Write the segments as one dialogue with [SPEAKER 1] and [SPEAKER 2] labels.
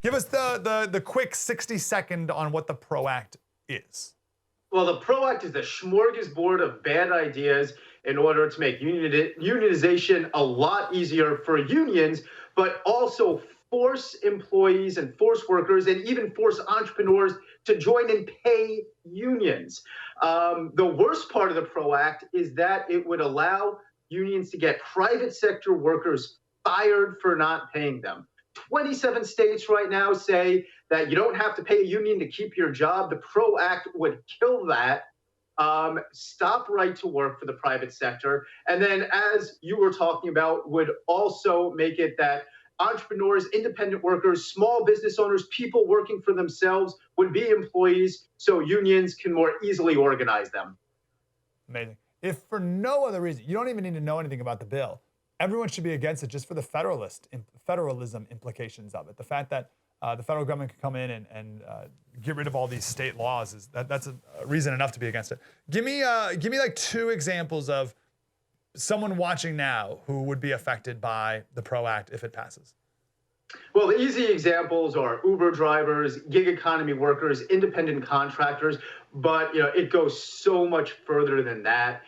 [SPEAKER 1] Give us the quick 60-second on what the PRO Act is.
[SPEAKER 2] Well, the PRO Act is a smorgasbord of bad ideas in order to make unionization a lot easier for unions, but also force employees and force workers and even force entrepreneurs to join and pay unions. The worst part of the PRO Act is that it would allow unions to get private sector workers fired for not paying them. 27 states right now say that you don't have to pay a union to keep your job. The PRO Act would kill that. Stop right to work for the private sector. And then, as you were talking about, would also make it that entrepreneurs, independent workers, small business owners, people working for themselves would be employees so unions can more easily organize them.
[SPEAKER 1] Amazing. If for no other reason, you don't even need to know anything about the bill, everyone should be against it just for the federalism implications of it. The fact that the federal government can come in and get rid of all these state laws that's a reason enough to be against it. Give me like 2 examples of someone watching now who would be affected by the PRO Act if it passes.
[SPEAKER 2] Well, the easy examples are Uber drivers, gig economy workers, independent contractors, but it goes so much further than that.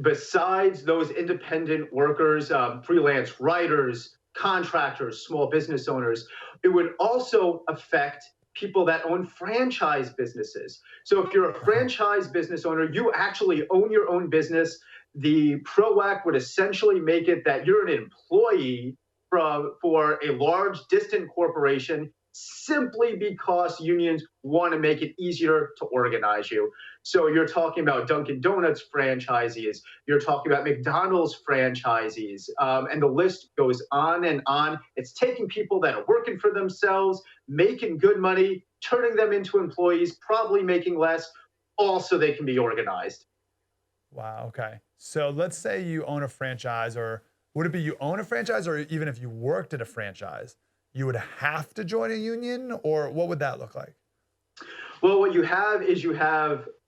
[SPEAKER 2] Besides those independent workers, freelance writers, contractors, small business owners, it would also affect people that own franchise businesses. So if you're a franchise business owner, you actually own your own business. The PRO Act would essentially make it that you're an employee for a large, distant corporation simply because unions want to make it easier to organize you. So you're talking about Dunkin' Donuts franchisees, you're talking about McDonald's franchisees, and the list goes on and on. It's taking people that are working for themselves, making good money, turning them into employees, probably making less, all so they can be organized.
[SPEAKER 1] Wow, okay. So let's say you own a franchise, or would it be you own a franchise, or even if you worked at a franchise, you would have to join a union, or what would that look like?
[SPEAKER 2] Well, what you have is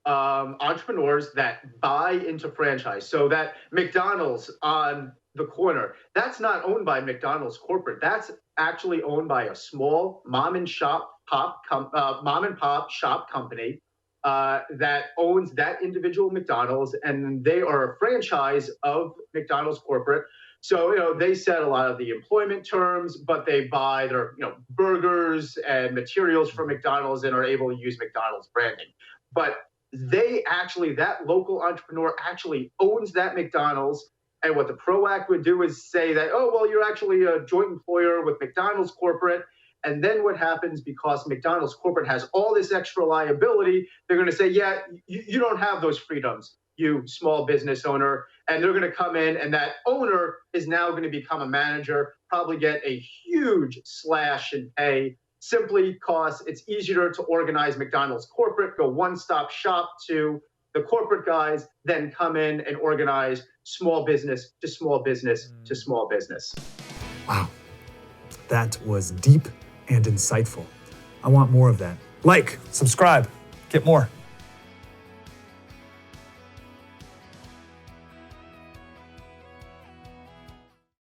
[SPEAKER 2] entrepreneurs that buy into franchise. So that McDonald's on the corner, that's not owned by McDonald's corporate. That's actually owned by a small mom and pop shop company that owns that individual McDonald's, and they are a franchise of McDonald's corporate. So, they set a lot of the employment terms, but they buy their, burgers and materials from McDonald's and are able to use McDonald's branding. But that local entrepreneur actually owns that McDonald's. And what the PRO Act would do is say that, oh, well, you're actually a joint employer with McDonald's corporate. And then what happens, because McDonald's corporate has all this extra liability, they're going to say, yeah, you don't have those freedoms, you small business owner. And they're going to come in, and that owner is now going to become a manager, probably get a huge slash in pay, simply because it's easier to organize McDonald's corporate, go one-stop shop to the corporate guys, then come in and organize small business to small business to small business.
[SPEAKER 3] Wow, that was deep and insightful. I want more of that. Like, subscribe, get more.